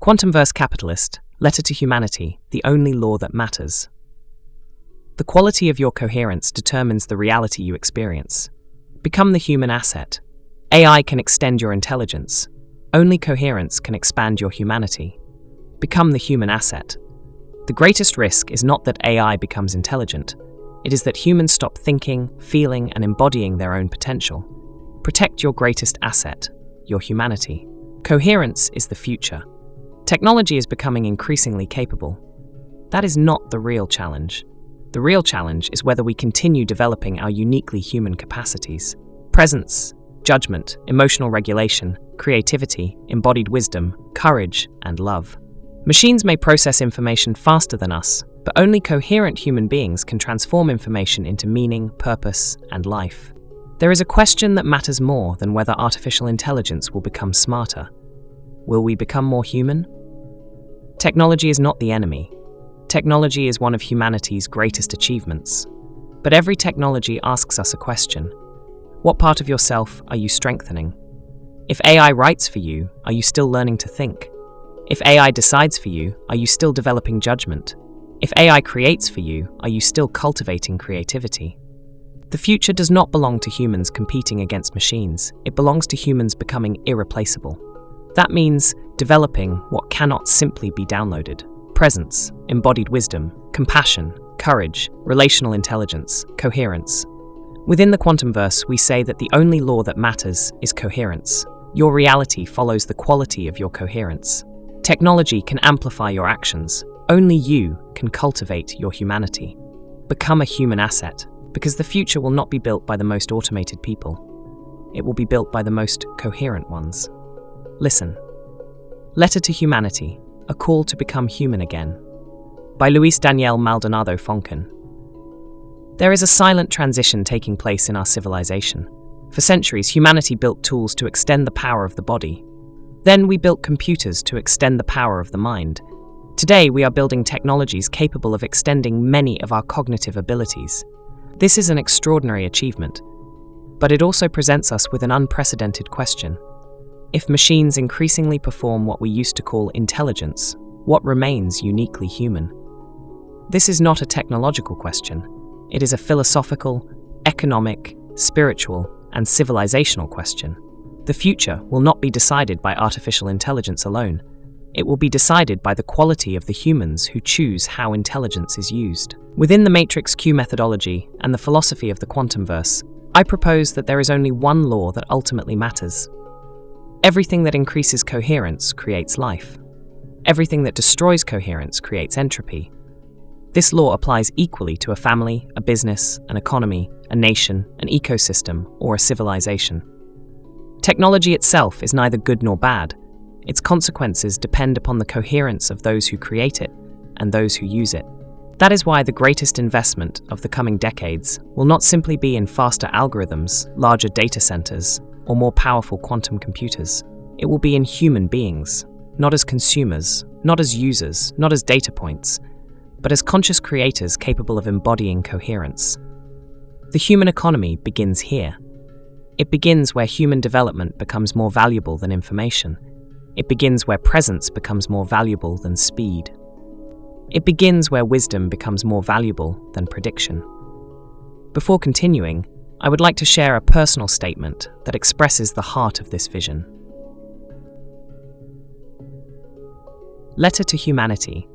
Quantumverse Capitalist, Letter to Humanity, the only law that matters. The quality of your coherence determines the reality you experience. Become the human asset. AI can extend your intelligence. Only coherence can expand your humanity. Become the human asset. The greatest risk is not that AI becomes intelligent. It is that humans stop thinking, feeling, and embodying their own potential. Protect your greatest asset, your humanity. Coherence is the future. Technology is becoming increasingly capable. That is not the real challenge. The real challenge is whether we continue developing our uniquely human capacities. Presence, judgment, emotional regulation, creativity, embodied wisdom, courage, and love. Machines may process information faster than us, but only coherent human beings can transform information into meaning, purpose, and life. There is a question that matters more than whether artificial intelligence will become smarter. Will we become more human? Technology is not the enemy. Technology is one of humanity's greatest achievements. But every technology asks us a question. What part of yourself are you strengthening? If AI writes for you, are you still learning to think? If AI decides for you, are you still developing judgment? If AI creates for you, are you still cultivating creativity? The future does not belong to humans competing against machines. It belongs to humans becoming irreplaceable. That means developing what cannot simply be downloaded. Presence, embodied wisdom, compassion, courage, relational intelligence, coherence. Within the Quantumverse, we say that the only law that matters is coherence. Your reality follows the quality of your coherence. Technology can amplify your actions. Only you can cultivate your humanity. Become a human asset, because the future will not be built by the most automated people. It will be built by the most coherent ones. Listen. Letter to Humanity, A Call to Become Human Again, by luisdanielmaldonadofonken. There is a silent transition taking place in our civilization. For centuries, humanity built tools to extend the power of the body. Then we built computers to extend the power of the mind. Today, we are building technologies capable of extending many of our cognitive abilities. This is an extraordinary achievement, but it also presents us with an unprecedented question. If machines increasingly perform what we used to call intelligence, what remains uniquely human? This is not a technological question. It is a philosophical, economic, spiritual, and civilizational question. The future will not be decided by artificial intelligence alone. It will be decided by the quality of the humans who choose how intelligence is used. Within the Matrix-Q methodology and the philosophy of the Quantumverse, I propose that there is only one law that ultimately matters. Everything that increases coherence creates life. Everything that destroys coherence creates entropy. This law applies equally to a family, a business, an economy, a nation, an ecosystem, or a civilization. Technology itself is neither good nor bad. Its consequences depend upon the coherence of those who create it and those who use it. That is why the greatest investment of the coming decades will not simply be in faster algorithms, larger data centers, or more powerful quantum computers. It will be in human beings, not as consumers, not as users, not as data points, but as conscious creators capable of embodying coherence. The human economy begins here. It begins where human development becomes more valuable than information. It begins where presence becomes more valuable than speed. It begins where wisdom becomes more valuable than prediction. Before continuing, I would like to share a personal statement that expresses the heart of this vision. Letter to Humanity,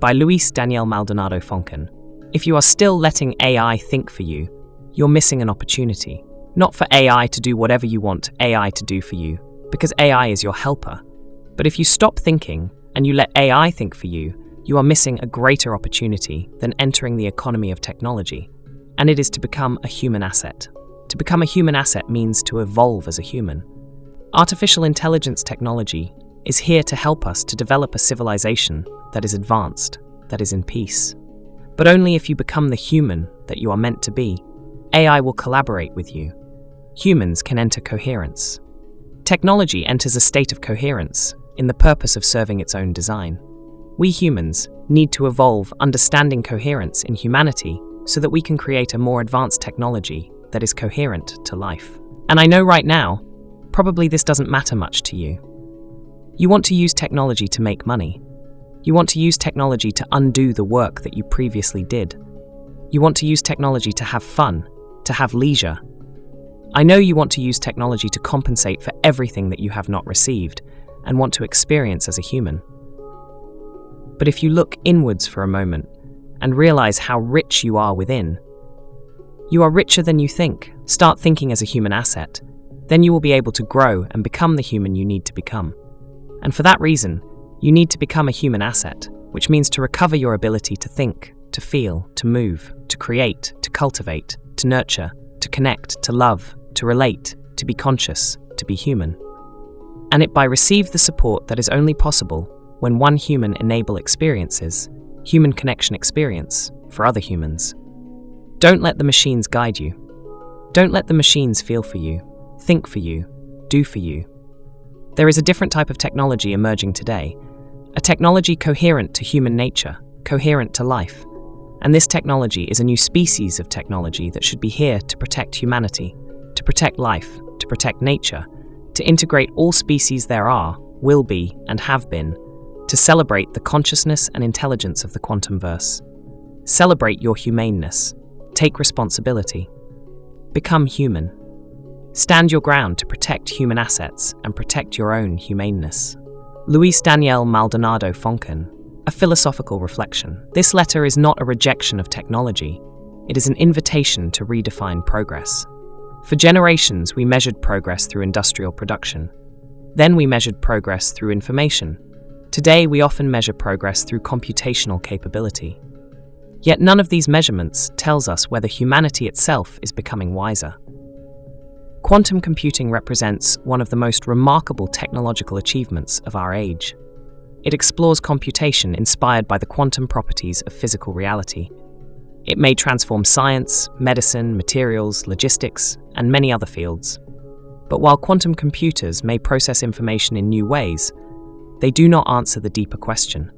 by luisdanielmaldonadofonken. If you are still letting AI think for you, you're missing an opportunity. Not for AI to do whatever you want AI to do for you, because AI is your helper. But if you stop thinking and you let AI think for you, you are missing a greater opportunity than entering the economy of technology. And it is to become a human asset. To become a human asset means to evolve as a human. Artificial intelligence technology is here to help us to develop a civilization that is advanced, that is in peace. But only if you become the human that you are meant to be. AI will collaborate with you. Humans can enter coherence. Technology enters a state of coherence in the purpose of serving its own design. We humans need to evolve understanding coherence in humanity so that we can create a more advanced technology that is coherent to life. And I know right now, probably this doesn't matter much to you. You want to use technology to make money. You want to use technology to undo the work that you previously did. You want to use technology to have fun, to have leisure. I know you want to use technology to compensate for everything that you have not received and want to experience as a human. But if you look inwards for a moment and realize how rich you are within, you are richer than you think. Start thinking as a human asset. Then you will be able to grow and become the human you need to become. And for that reason, you need to become a human asset, which means to recover your ability to think, to feel, to move, to create, to cultivate, to nurture, to connect, to love, to relate, to be conscious, to be human. And it by receive the support that is only possible when one human enable experiences, human connection experience, for other humans. Don't let the machines guide you. Don't let the machines feel for you, think for you, do for you. There is a different type of technology emerging today, a technology coherent to human nature, coherent to life. And this technology is a new species of technology that should be here to protect humanity, to protect life, to protect nature, to integrate all species there are, will be, and have been, to celebrate the consciousness and intelligence of the Quantumverse. Celebrate your humaneness. Take responsibility. Become human. Stand your ground to protect human assets and protect your own humaneness. luisdanielmaldonadofonken, a philosophical reflection. This letter is not a rejection of technology. It is an invitation to redefine progress. For generations, we measured progress through industrial production. Then we measured progress through information. Today, we often measure progress through computational capability. Yet none of these measurements tells us whether humanity itself is becoming wiser. Quantum computing represents one of the most remarkable technological achievements of our age. It explores computation inspired by the quantum properties of physical reality. It may transform science, medicine, materials, logistics, and many other fields. But while quantum computers may process information in new ways, they do not answer the deeper question: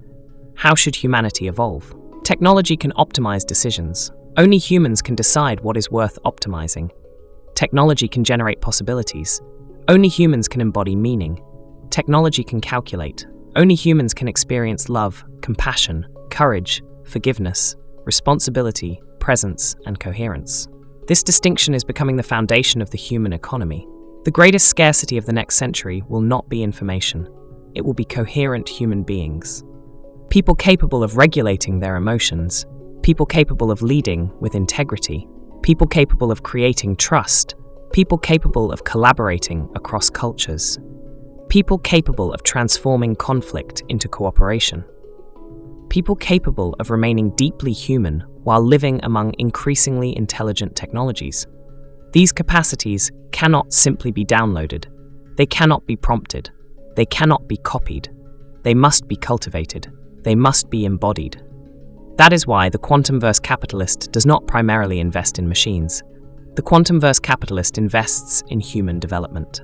how should humanity evolve? Technology can optimize decisions. Only humans can decide what is worth optimizing. Technology can generate possibilities. Only humans can embody meaning. Technology can calculate. Only humans can experience love, compassion, courage, forgiveness, responsibility, presence, and coherence. This distinction is becoming the foundation of the human economy. The greatest scarcity of the next century will not be information. It will be coherent human beings. People capable of regulating their emotions, people capable of leading with integrity, people capable of creating trust, people capable of collaborating across cultures, people capable of transforming conflict into cooperation, people capable of remaining deeply human while living among increasingly intelligent technologies. These capacities cannot simply be downloaded. They cannot be prompted. They cannot be copied. They must be cultivated. They must be embodied. That is why the Quantumverse Capitalist does not primarily invest in machines. The Quantumverse Capitalist invests in human development.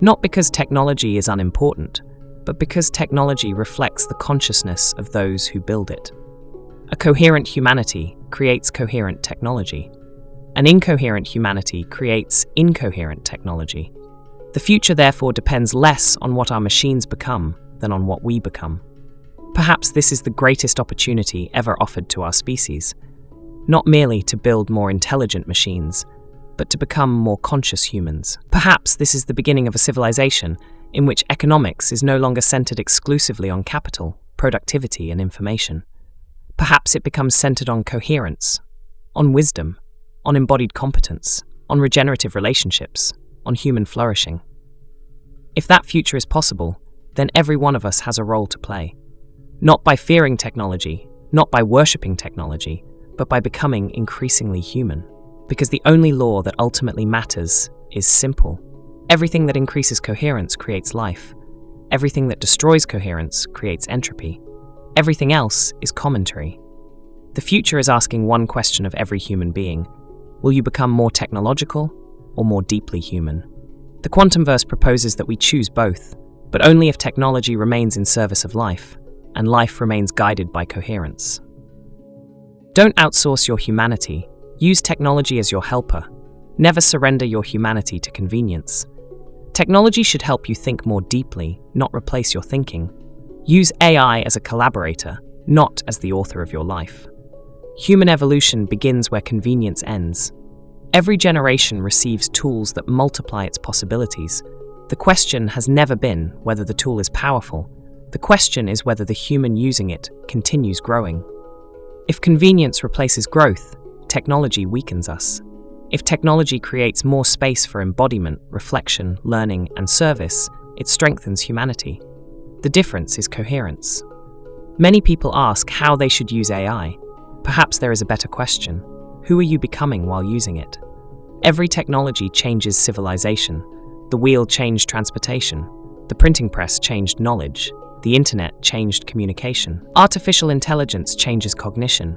Not because technology is unimportant, but because technology reflects the consciousness of those who build it. A coherent humanity creates coherent technology. An incoherent humanity creates incoherent technology. The future, therefore, depends less on what our machines become than on what we become. Perhaps this is the greatest opportunity ever offered to our species, not merely to build more intelligent machines, but to become more conscious humans. Perhaps this is the beginning of a civilization in which economics is no longer centered exclusively on capital, productivity, and information. Perhaps it becomes centered on coherence, on wisdom, on embodied competence, on regenerative relationships, on human flourishing. If that future is possible, then every one of us has a role to play. Not by fearing technology, not by worshipping technology, but by becoming increasingly human. Because the only law that ultimately matters is simple. Everything that increases coherence creates life. Everything that destroys coherence creates entropy. Everything else is commentary. The future is asking one question of every human being: will you become more technological or more deeply human? The Quantumverse proposes that we choose both, but only if technology remains in service of life, and life remains guided by coherence. Don't outsource your humanity. Use technology as your helper. Never surrender your humanity to convenience. Technology should help you think more deeply, not replace your thinking. Use AI as a collaborator, not as the author of your life. Human evolution begins where convenience ends. Every generation receives tools that multiply its possibilities. The question has never been whether the tool is powerful. The question is whether the human using it continues growing. If convenience replaces growth, technology weakens us. If technology creates more space for embodiment, reflection, learning, and service, it strengthens humanity. The difference is coherence. Many people ask how they should use AI. Perhaps there is a better question. Who are you becoming while using it? Every technology changes civilization. The wheel changed transportation. The printing press changed knowledge. The internet changed communication. Artificial intelligence changes cognition.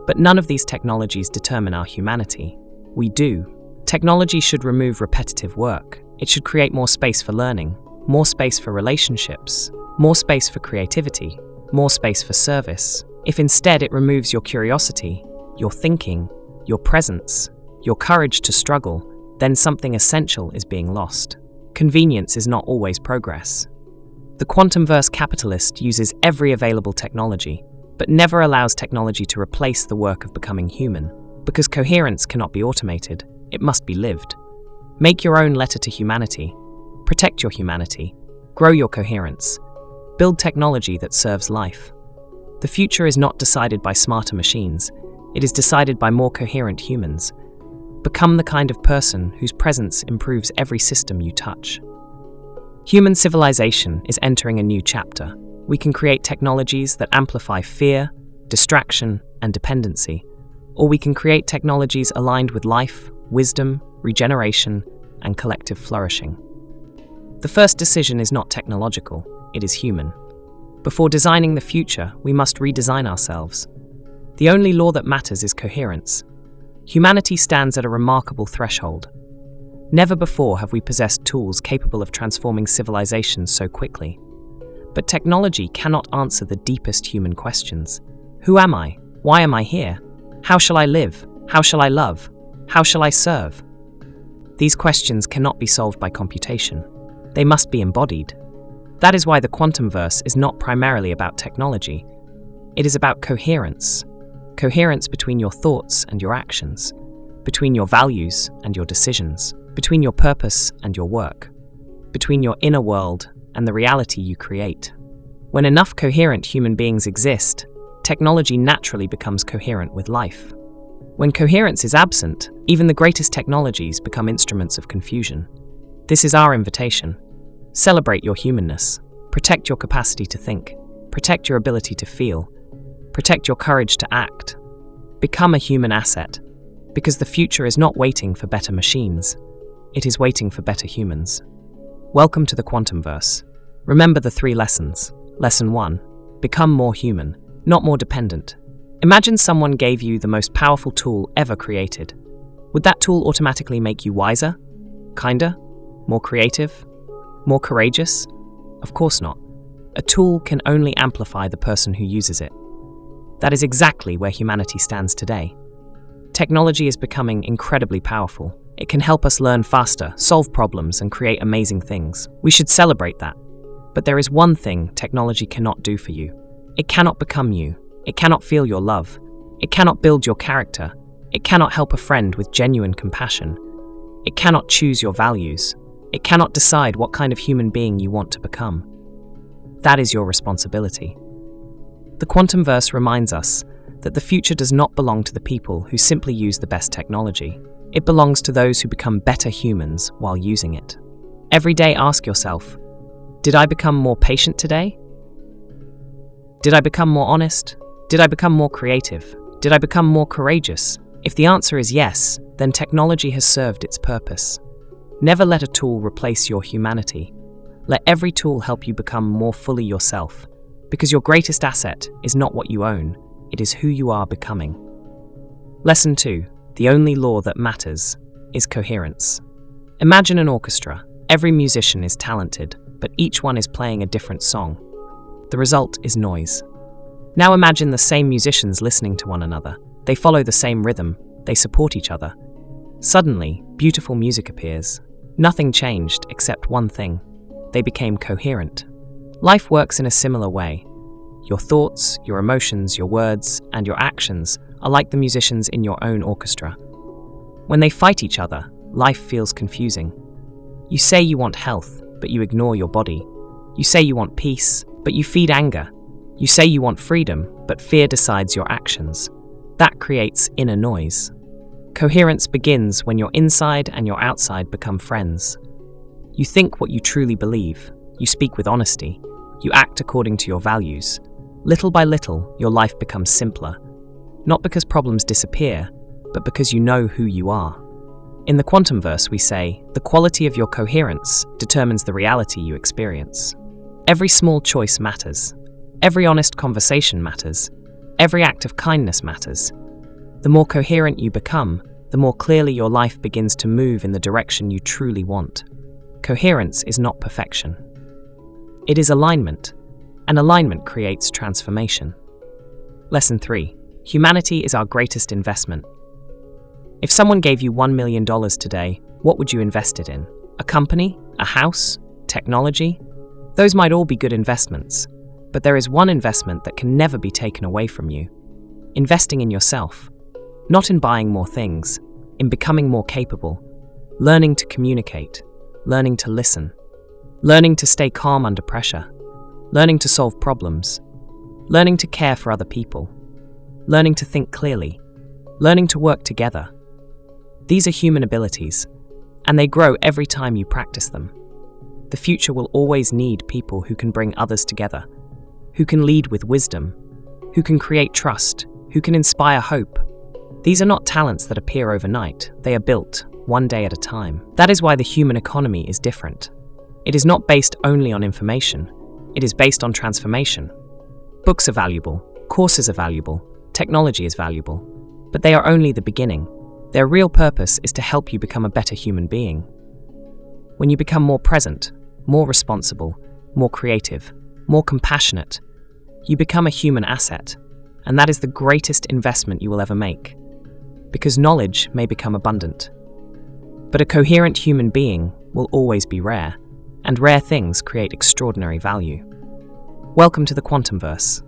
But none of these technologies determine our humanity. We do. Technology should remove repetitive work. It should create more space for learning, more space for relationships, more space for creativity, more space for service. If instead it removes your curiosity, your thinking, your presence, your courage to struggle, then something essential is being lost. Convenience is not always progress. The Quantumverse Capitalist uses every available technology, but never allows technology to replace the work of becoming human. Because coherence cannot be automated, it must be lived. Make your own letter to humanity. Protect your humanity. Grow your coherence. Build technology that serves life. The future is not decided by smarter machines. It is decided by more coherent humans. Become the kind of person whose presence improves every system you touch. Human civilization is entering a new chapter. We can create technologies that amplify fear, distraction, and dependency. Or we can create technologies aligned with life, wisdom, regeneration, and collective flourishing. The first decision is not technological, it is human. Before designing the future, we must redesign ourselves. The only law that matters is coherence. Humanity stands at a remarkable threshold. Never before have we possessed tools capable of transforming civilizations so quickly. But technology cannot answer the deepest human questions. Who am I? Why am I here? How shall I live? How shall I love? How shall I serve? These questions cannot be solved by computation. They must be embodied. That is why the Quantumverse is not primarily about technology. It is about coherence. Coherence between your thoughts and your actions, between your values and your decisions, between your purpose and your work, between your inner world and the reality you create. When enough coherent human beings exist, technology naturally becomes coherent with life. When coherence is absent, even the greatest technologies become instruments of confusion. This is our invitation. Celebrate your humanness. Protect your capacity to think. Protect your ability to feel. Protect your courage to act. Become a human asset, because the future is not waiting for better machines. It is waiting for better humans. Welcome to the Quantumverse. Remember the 3 lessons. Lesson 1. Become more human, not more dependent. Imagine someone gave you the most powerful tool ever created. Would that tool automatically make you wiser? Kinder? More creative? More courageous? Of course not. A tool can only amplify the person who uses it. That is exactly where humanity stands today. Technology is becoming incredibly powerful. It can help us learn faster, solve problems, and create amazing things. We should celebrate that. But there is one thing technology cannot do for you. It cannot become you. It cannot feel your love. It cannot build your character. It cannot help a friend with genuine compassion. It cannot choose your values. It cannot decide what kind of human being you want to become. That is your responsibility. The Quantumverse reminds us that the future does not belong to the people who simply use the best technology. It belongs to those who become better humans while using it. Every day ask yourself, did I become more patient today? Did I become more honest? Did I become more creative? Did I become more courageous? If the answer is yes, then technology has served its purpose. Never let a tool replace your humanity. Let every tool help you become more fully yourself, because your greatest asset is not what you own, it is who you are becoming. Lesson 2. The only law that matters is coherence. Imagine an orchestra. Every musician is talented, but each one is playing a different song. The result is noise. Now imagine the same musicians listening to one another. They follow the same rhythm, they support each other. Suddenly, beautiful music appears. Nothing changed except one thing. They became coherent. Life works in a similar way. Your thoughts, your emotions, your words, and your actions are like the musicians in your own orchestra. When they fight each other, life feels confusing. You say you want health, but you ignore your body. You say you want peace, but you feed anger. You say you want freedom, but fear decides your actions. That creates inner noise. Coherence begins when your inside and your outside become friends. You think what you truly believe. You speak with honesty. You act according to your values. Little by little, your life becomes simpler. Not because problems disappear, but because you know who you are. In the Quantumverse, we say, the quality of your coherence determines the reality you experience. Every small choice matters. Every honest conversation matters. Every act of kindness matters. The more coherent you become, the more clearly your life begins to move in the direction you truly want. Coherence is not perfection. It is alignment, and alignment creates transformation. Lesson 3. Humanity is our greatest investment. If someone gave you $1 million today, what would you invest it in? A company? A house? Technology? Those might all be good investments, but there is one investment that can never be taken away from you. Investing in yourself. Not in buying more things, in becoming more capable, learning to communicate, learning to listen, learning to stay calm under pressure, learning to solve problems, learning to care for other people, learning to think clearly, learning to work together. These are human abilities, and they grow every time you practice them. The future will always need people who can bring others together, who can lead with wisdom, who can create trust, who can inspire hope. These are not talents that appear overnight, they are built, one day at a time. That is why the human economy is different. It is not based only on information, it is based on transformation. Books are valuable, courses are valuable, technology is valuable, but they are only the beginning. Their real purpose is to help you become a better human being. When you become more present, more responsible, more creative, more compassionate, you become a human asset, and that is the greatest investment you will ever make. Because knowledge may become abundant, but a coherent human being will always be rare, and rare things create extraordinary value. Welcome to the Quantumverse.